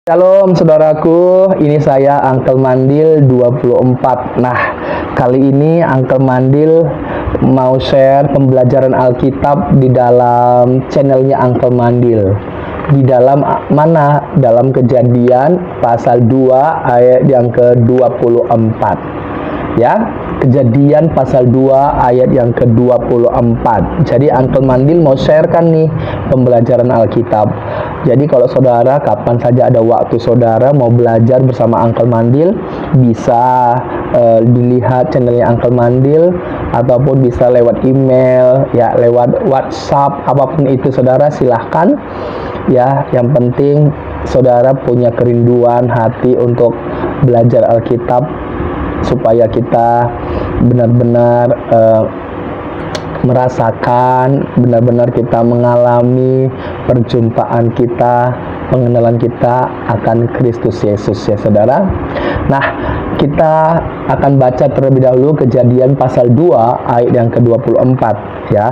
Shalom saudaraku, ini saya Uncle Mandil 24. Nah, kali ini Uncle Mandil mau share pembelajaran Alkitab di dalam channelnya Uncle Mandil. Di dalam mana? Dalam Kejadian pasal 2 ayat yang ke-24. Ya, Kejadian pasal 2 ayat yang ke-24. Jadi Uncle Mandil mau sharekan nih pembelajaran Alkitab. Jadi kalau saudara kapan saja ada waktu saudara mau belajar bersama Uncle Mandil, bisa dilihat channelnya Uncle Mandil, ataupun bisa lewat email, ya lewat WhatsApp, apapun itu saudara silahkan. Ya, yang penting saudara punya kerinduan hati untuk belajar Alkitab supaya kita benar-benar merasakan, benar-benar kita mengalami perjumpaan kita, pengenalan kita akan Kristus Yesus, ya saudara. Nah, kita akan baca terlebih dahulu Kejadian pasal 2 ayat yang ke-24, ya.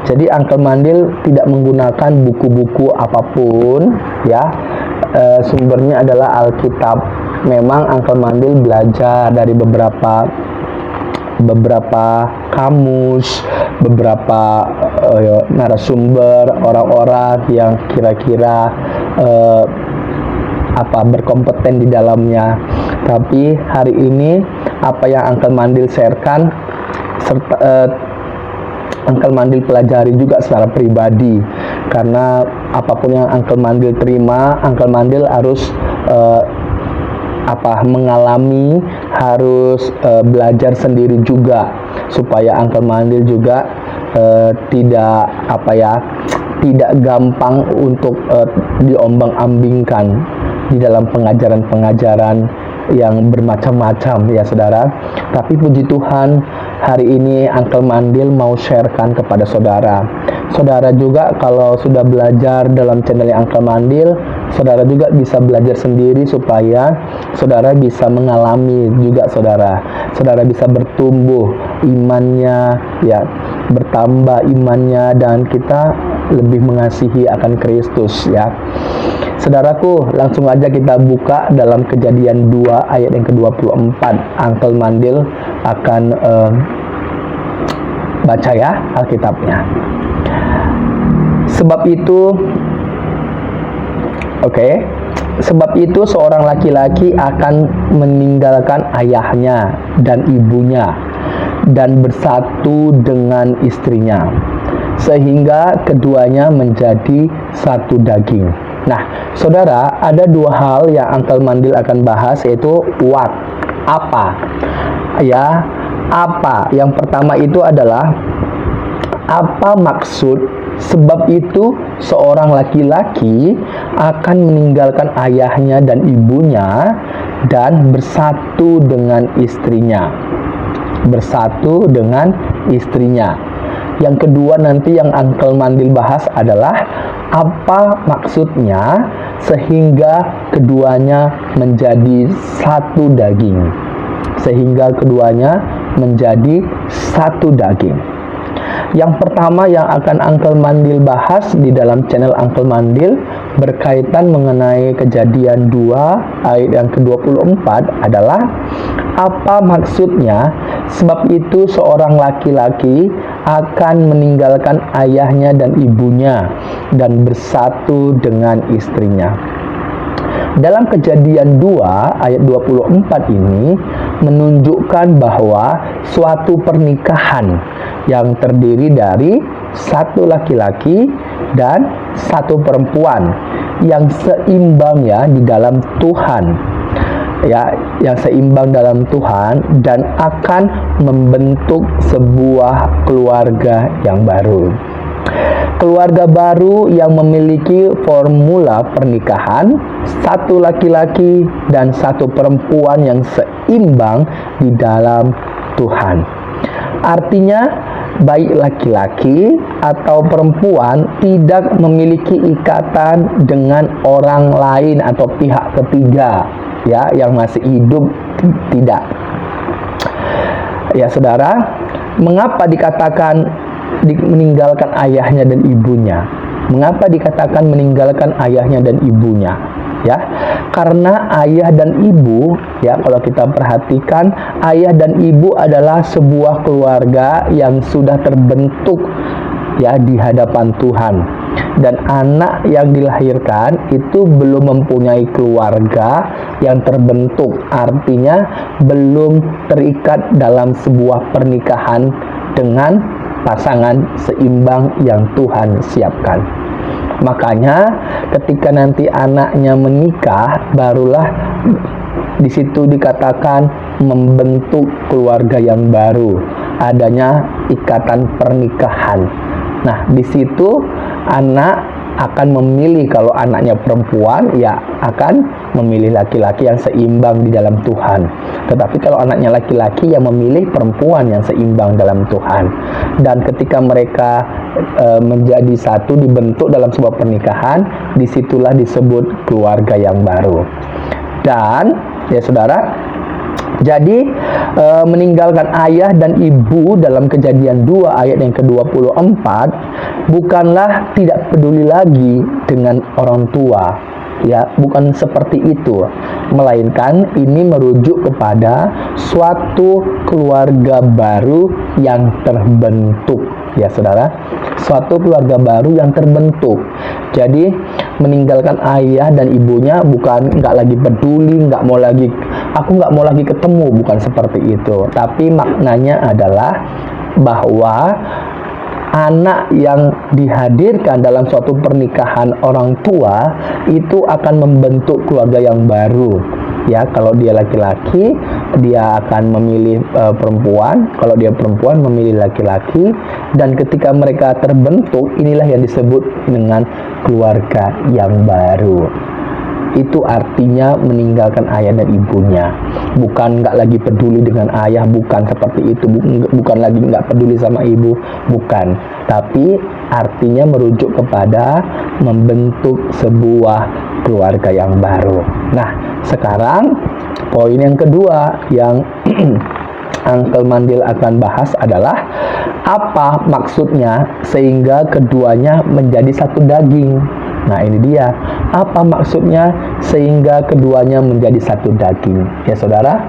Jadi Uncle Mandil tidak menggunakan buku-buku apapun, ya. Sumbernya adalah Alkitab. Memang Uncle Mandil belajar dari beberapa kamus, beberapa narasumber, orang-orang yang kira-kira berkompeten di dalamnya. Tapi hari ini apa yang Uncle Mandil sharekan serta Uncle Mandil pelajari juga secara pribadi, karena apapun yang Uncle Mandil terima, Uncle Mandil harus mengalami, harus belajar sendiri juga, supaya Uncle Mandil juga tidak gampang untuk diombang-ambingkan di dalam pengajaran-pengajaran yang bermacam-macam, ya saudara. Tapi puji Tuhan, hari ini Uncle Mandil mau sharekan kepada saudara. Saudara juga kalau sudah belajar dalam channel Uncle Mandil, saudara juga bisa belajar sendiri supaya saudara bisa mengalami juga saudara bisa bertumbuh imannya, ya, bertambah imannya, dan kita lebih mengasihi akan Kristus, ya. Saudaraku, langsung aja kita buka dalam Kejadian 2 ayat yang ke-24. Uncle Mandil akan baca ya Alkitabnya. Sebab itu seorang laki-laki akan meninggalkan ayahnya dan ibunya dan bersatu dengan istrinya, sehingga keduanya menjadi satu daging. Nah, saudara, ada dua hal yang Uncle Mandil akan bahas, yaitu what, apa. Ya, apa. Yang pertama itu adalah apa maksud. Sebab itu seorang laki-laki akan meninggalkan ayahnya dan ibunya dan bersatu dengan istrinya. Bersatu dengan istrinya. Yang kedua nanti yang Uncle Mandil bahas adalah apa maksudnya sehingga keduanya menjadi satu daging. Sehingga keduanya menjadi satu daging. Yang pertama yang akan Uncle Mandil bahas di dalam channel Uncle Mandil berkaitan mengenai Kejadian 2 ayat yang ke-24 adalah apa maksudnya. Sebab itu seorang laki-laki akan meninggalkan ayahnya dan ibunya dan bersatu dengan istrinya. Dalam Kejadian 2 ayat 24 ini menunjukkan bahwa suatu pernikahan yang terdiri dari satu laki-laki dan satu perempuan yang seimbang, ya, di dalam Tuhan, ya, yang seimbang dalam Tuhan, dan akan membentuk sebuah keluarga yang baru. Keluarga baru yang memiliki formula pernikahan satu laki-laki dan satu perempuan yang seimbang di dalam Tuhan. Artinya, baik laki-laki atau perempuan tidak memiliki ikatan dengan orang lain atau pihak ketiga, ya, yang masih hidup, tidak. Ya saudara, mengapa dikatakan meninggalkan ayahnya dan ibunya? Mengapa dikatakan meninggalkan ayahnya dan ibunya? ya. Karena ayah dan ibu, ya, kalau kita perhatikan, ayah dan ibu adalah sebuah keluarga yang sudah terbentuk, ya, di hadapan Tuhan. Dan anak yang dilahirkan itu belum mempunyai keluarga yang terbentuk, artinya belum terikat dalam sebuah pernikahan dengan pasangan seimbang yang Tuhan siapkan. Makanya ketika nanti anaknya menikah, barulah di situ dikatakan membentuk keluarga yang baru, adanya ikatan pernikahan. Nah, di situ anak akan memilih, kalau anaknya perempuan, ya akan memilih laki-laki yang seimbang di dalam Tuhan. Tetapi kalau anaknya laki-laki, yang memilih perempuan yang seimbang dalam Tuhan. Dan ketika mereka menjadi satu, dibentuk dalam sebuah pernikahan, disitulah disebut keluarga yang baru. Dan ya saudara, jadi meninggalkan ayah dan ibu dalam Kejadian 2 ayat yang ke-24 bukanlah tidak peduli lagi dengan orang tua, ya, bukan seperti itu, melainkan ini merujuk kepada suatu keluarga baru yang terbentuk, ya saudara, suatu keluarga baru yang terbentuk. Jadi meninggalkan ayah dan ibunya bukan nggak lagi peduli, aku nggak mau lagi ketemu, bukan seperti itu. Tapi maknanya adalah bahwa anak yang dihadirkan dalam suatu pernikahan orang tua itu akan membentuk keluarga yang baru. Ya, kalau dia laki-laki, dia akan memilih perempuan. Kalau dia perempuan, memilih laki-laki. Dan ketika mereka terbentuk, inilah yang disebut dengan keluarga yang baru. Itu artinya meninggalkan ayah dan ibunya. Bukan nggak lagi peduli dengan ayah, bukan seperti itu. Bukan lagi nggak peduli sama ibu, bukan. Tapi artinya merujuk kepada membentuk sebuah keluarga yang baru. Nah, sekarang poin yang kedua yang Uncle Mandil akan bahas adalah apa maksudnya sehingga keduanya menjadi satu daging. Nah, ini dia. Apa maksudnya sehingga keduanya menjadi satu daging? Ya, saudara.